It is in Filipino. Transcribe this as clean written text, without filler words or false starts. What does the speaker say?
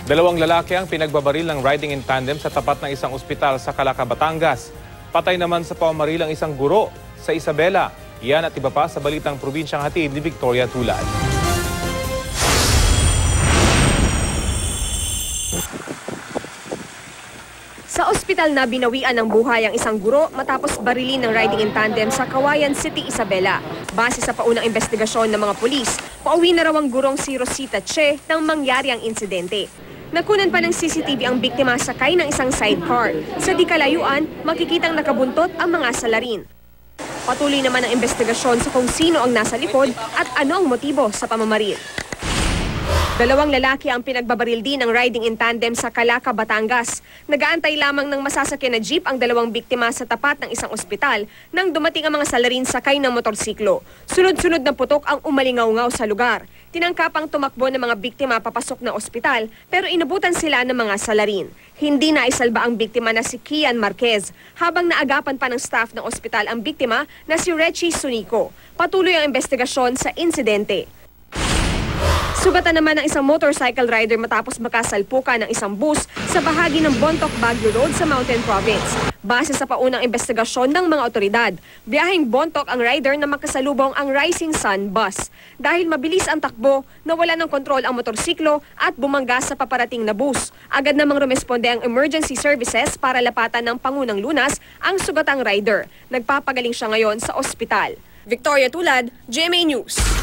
Dalawang lalaki ang pinagbabaril ng riding in tandem sa tapat ng isang ospital sa Calaca, Batangas. Patay naman sa pamamaril ang isang guro sa Isabela. Yan at iba pa sa balitang probinsyang hatid ni Victoria Tulad. Sa ospital na binawian ng buhay ang isang guro matapos barilin ng riding in tandem sa Cauayan City, Isabela. Base sa paunang investigasyon ng mga pulis, pauwi na raw ang gurong si Rosita Che nang mangyari ang insidente. Nakunan pa ng CCTV ang biktima sakay ng isang sidecar. Sa di kalayuan, makikitang nakabuntot ang mga salarin. Patuloy naman ang investigasyon sa kung sino ang nasa likod at ano ang motibo sa pamamaril. Dalawang lalaki ang pinagbabaril din ng riding in tandem sa Calaca, Batangas. Nagaantay lamang ng masasakyan na jeep ang dalawang biktima sa tapat ng isang ospital nang dumating ang mga salarin sakay ng motorsiklo. Sunod-sunod na putok ang umalingaw-ngaw sa lugar. Tinangkapang tumakbo ng mga biktima papasok ng ospital pero inabutan sila ng mga salarin. Hindi naisalba ang biktima na si Kian Marquez habang naagapan pa ng staff ng ospital ang biktima na si Rechi Sunico. Patuloy ang investigasyon sa insidente. Sugatan naman ng isang motorcycle rider matapos makasalpukan ng isang bus sa bahagi ng Bontoc Baguio Road sa Mountain Province. Base sa paunang investigasyon ng mga otoridad, biyaheng Bontoc ang rider na makasalubong ang Rising Sun bus. Dahil mabilis ang takbo, nawala ng kontrol ang motorsiklo at bumangga sa paparating na bus. Agad namang rumesponde ang emergency services para lapatan ng pangunang lunas ang sugatang rider. Nagpapagaling siya ngayon sa ospital. Victoria Tulad, GMA News.